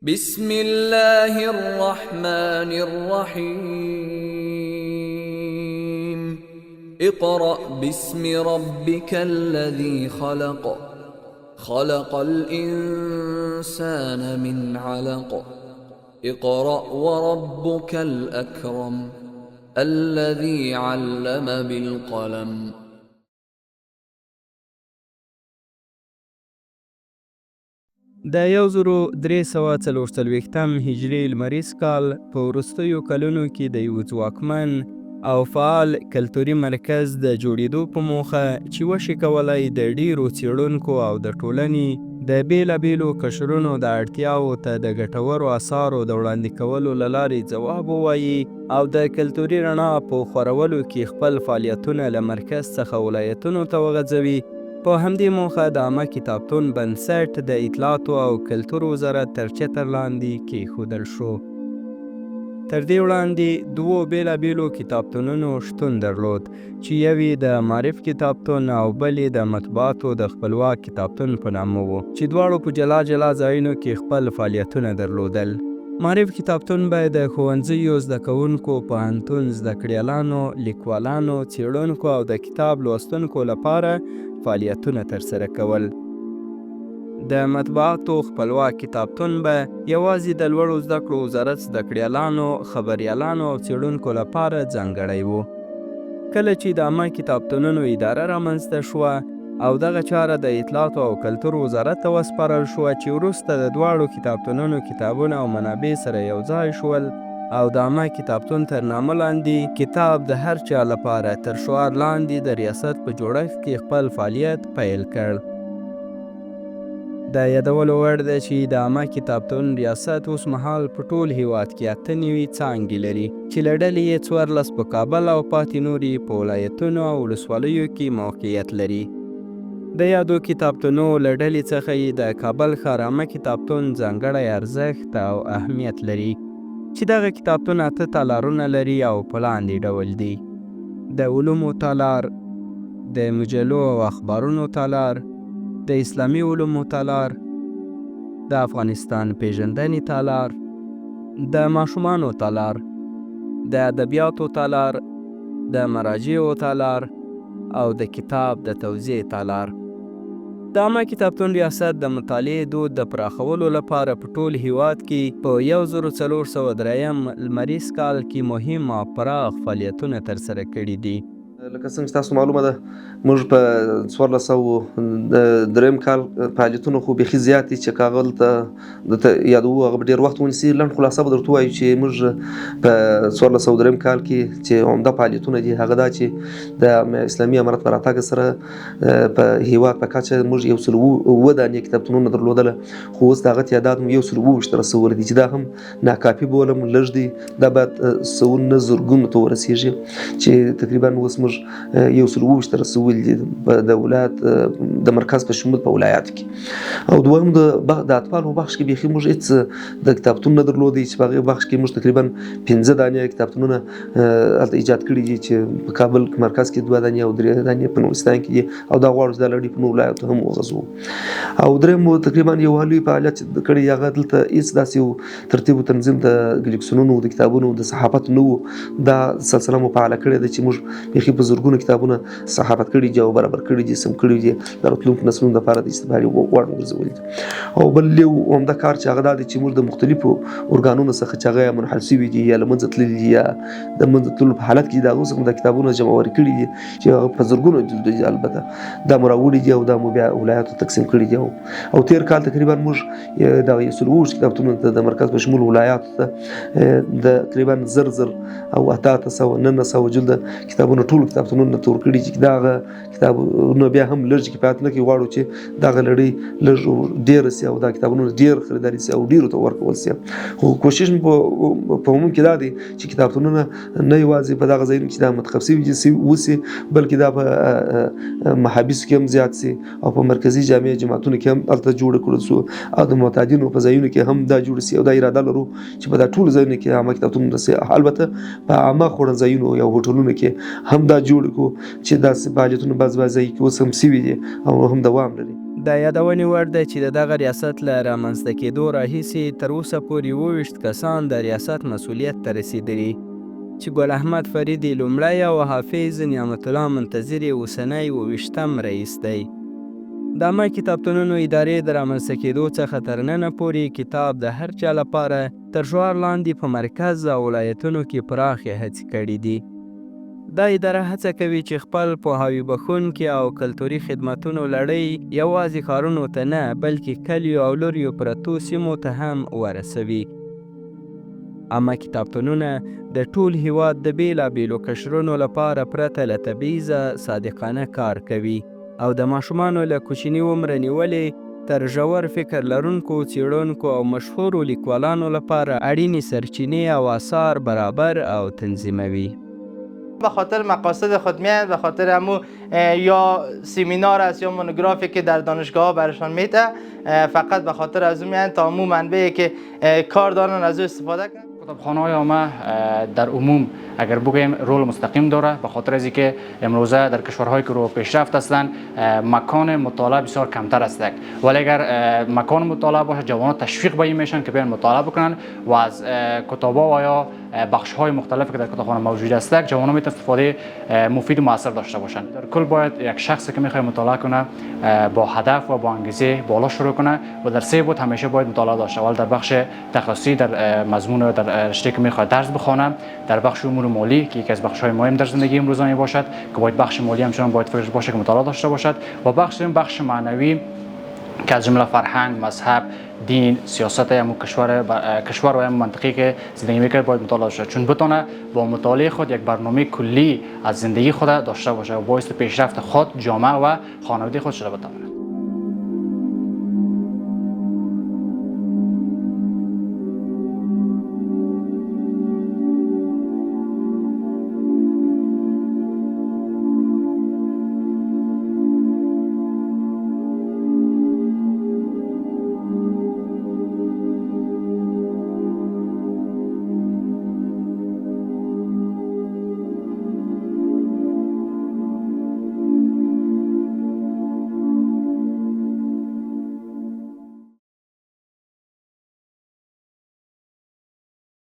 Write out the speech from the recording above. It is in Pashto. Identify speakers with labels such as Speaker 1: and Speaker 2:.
Speaker 1: بسم الله الرحمن الرحيم اقرأ باسم ربك الذي خلق خلق الإنسان من علق اقرأ وربك الأكرم الذي علم بالقلم.
Speaker 2: د 1340 هجري لمریز کال په وروستیو کلونو کې د یو ځواکمن او فعال کلتوري مرکز د جوړېدو په موخه چې وشي کولای د ډیرو څیړونکو او د ټولنې د بیلابیلو قشرونو د اړتیاوو ته د ګټورو اثارو د وړاندې کولو له لارې ځواب ووایي او د کلتوري رڼا په خورولو کې خپل فعالیتونه له مرکز څخه ولایتونو ته وغځوي. په همدې موخه د عامه کتابتون بنسټ د اطلاعاتو او کلتور وزارت تر چتر لاندې کېښودل شو. تر دې وړاندې دوو بیلابیلو کتابتونونو شتون درلود چې یو یې د معرف کتابتون او بل یې د مطبوعاتو د خپلواک کتابتون په نامه و چې دواړو په جلا جلا ځایونو کې خپل فعالیتونه درلودل. معرف کتابتون به د ښوونځیو زده کوونکو، پوهنتون زده کړیالانو، لیکوالانو، څیړونکو او د کتاب لوستونکو لپاره فعالیتونه ترسره کول. د مطبوعاتو خپلواک کتابتون به یوازې د لوړو زده کړو وزارت زده کړیالانو، خبریالانو او څیړونکو لپاره ځانګړی و. کله چې د عامه کتابتونونو اداره رامنځته شوه او دغه چاره د اطلاعاتو او کلتور وزارت ته وسپارل شوه چې وروسته د دواړو کتابتونونو کتابونه او منابع سره یو ځای شول او د عامه کتابتون تر نامه لاندې کتاب د هر چا لپاره تر شعار لاندې د ریاست په جوړښت کې خپل فعالیت پیل کړ. د یادولو وړ ده چې د عامه کتابتون ریاست اوس مهال په ټول هیواد کې 8 نوي څانګې لري چې له ډلې یې 14 په کابل او پاتې نور یې په ولایتونو او ولسوالیو کې موقعیت لري. د یادو کتابتونو له ډلې څخه یې د کابل ښار عامه کتابتون ځانګړی ارزښت او اهمیت لري چې دغه کتابتون 8 تالارونه لري او په لاندې ډول دي: د علومو تالار، د مجلو او اخبارونو تالار، د اسلامي علومو تالار، د افغانستان پیژندنې تالار، د ماشومانو تالار، د ادبیاتو تالار، د مراجعو تالار او د کتاب د توزیع تالار. د عامه کتابتون ریاست د مطالعې دود د پراخولو لپاره په ټول هیواد کې په 1403 لمریز کال کې مهم او پراخ فعالیتونه ترسره کړي دي.
Speaker 3: لکه څنګه چې تاسو معلومه ده، موږ په 1403 کال فعالیتونو خو بیخي زیات دي چې هغه دلته یادوو، هغه به ډېر وخت ونیسي. لنډ خلاصه به درته ووایو چې موږ په 1403 کال کې چې عمده فعالیتونه دي هغه دا چې د اسلامي امارت په راتګ سره په هیواد په کچه موږ 107 دانې کتابتونونه درلودله، خو اوس د هغه تعداد هم 127 ته رسولی دی چې دا هم ناکافي بولم، لږ دی. دا باید 109 زرګونو ته ورسېږي چې تقریبا اوس موږ 127 ته رسولي دي د ولایت د مرکز په شمول په ولایاتو کې. او دویم د اطفالو بخش کې بیخي موږ هېڅ د کتابتون نه درلودی چې په هغې بخش کې موږ تقریبا 15 دانې کتابتونونه هلته ایجاد کړي دي چې په کابل مرکز کې 2 دانې او 3 دانې په نورستان کې دي او دا غواړو چې دا لړۍ په نورو ولایاتو هم وغځوو. او دریم تقریبا یو لوی فعالیت کړی هغه دلته هېڅ داسې یو ترتیب و تنظیم د کلکسیونونو د کتابونو د صحافت نه و. دا سلسله مو فعاله کړې ده چې موږ بیخي په زرګونو کتابونه صحافت کړي دي او برابر کړي دي، سم کړي دي د راتلونکو نسلونو لپاره د استفادې وړ وګرځولي دي. او بل یو عمده کار چې هغه دا دی چې موږ د مختلفو ارګانونو څخه چې هغه منحل شوي دي یا له منځه تللي دي یا د منځه تللو په حالت کې دي، د هغو څخه د کتابونو جمعوري کړي دي چې هغه په زرګونو جلدو دي. البته دا مو راوړي دي او دا مو بیا ولایاتو تقسیم کړي دي. او تېر کال تقریبا موږ د 127 کتابتونو ته د مرکز په شمول ولایاتو ته د تقریبا 1000 او 900 جلده کتابونه ټول کتابتونونو ته ورکړي چې دغه کتابونه بیا هم لږ کفایت نه کوي. غواړو چې دغه لړۍ لږ ډېره سي او دا کتابونه ډېر خریداري سي او ډېرو ته ورکول سي. خو کوشش مو په عموم کې دا دی چې کتابتونونه نه یوازې په دغه ځایونو کې دا منتخب سوي اوسي، بلکې دا په محابسو کې هم زیات سي او په مرکزي جامع جماعتونو کې هم هلته جوړ کړل سو او د معتادینو په ځایونو کې هم دا جوړ سي. او دا اراده لرو چې په دا ټولو ځایونو کې عامه کتابتونونه سي. البته په عامه خوړنځایونو یا هوټلونو کې هم دا جوړ کړو چې داسې فعالیتونه بعض ځای کې اوس هم سوي دي او هم دوام لري.
Speaker 2: د یادونې وړ ده چې د دغه ریاست له رامنځته کېدو راهیسې تر اوسه پورې 27 کسان د ریاست مسؤلیت ته رسېدلي چې ګل احمد فریدي لومړی او حافظ نعمت الله منتظر اوسنی 28م رئیس دی. د عامه کتابتونونو ادارې د رامنځته کېدو څخه تر ننه پورې کتاب د هر چا لپاره تر شعار لاندې په مرکز او ولایتونو کې پراخې هڅې کړي دي. دا اداره هڅه کوي چې خپل پوهاوي بښونکي او کلتوري خدمتونو لړۍ یوازې ښارونو ته نه بلکې کلیو او لریو پرتو سیمو ته هم ورسوي. عامه کتابتونونه د ټول هیواد د بیلابیلو قشرونو لپاره پرته له تبعیضه صادقانه کار کوي او د ماشومانو له کوچني عمره نیولې تر ژور فکر لرونکو څیړونکو او مشهورو لیکوالانو لپاره اړینې سرچینې او آثار برابر او تنظیموي.
Speaker 4: به خاطر مقاصد خود میاد، به خاطر همو یا سیمینار است یا مونوگرافی که در دانشگاه ها برشان میده، فقط به خاطر از اون میاد تا همو منبعی که کار دارن از او استفاده کنن.
Speaker 5: کتابخانه‌های عامه در عموم اگر بگوییم رول مستقیم داره، به خاطر از اینکه امروزه در کشورهایی که رو پیشرفت هستند مکان مطالعه بسیار کمتر است، ولی اگر مکان مطالعه باشه جوانان تشویق به این میشن که بیان مطالعه بکنن و از کتاب‌ها و یا بخش‌های مختلفی که در کتابخانه موجود است جوانان میتونن استفاده مفید و موثر داشته باشن. در کل باید یک شخصی که میخواد مطالعه کنه با هدف و با انگیزه بالا شروع کنه و در سه بود همیشه باید مطالعه داشته، اول در بخش تخصصی در مضمون و در رشته که میخواد درس بخونه، در بخش امور مالی که یکی از بخش‌های مهم در زندگی امروزانه باشد که باید بخش مالی همچنان باید فکرش باشه که مطالعه داشته باشد و بخش معنوی که از جمله فرهنگ، مذهب، دین، سیاست هم کشور و هم منطقی که زندگی میکنه باید مطالعه داشته، چون بتونه با مطالعه خود یک برنامه کلی از زندگی خود داشته باشه و باعث پیشرفت خود، جامعه و خانواده خود شده بتونه.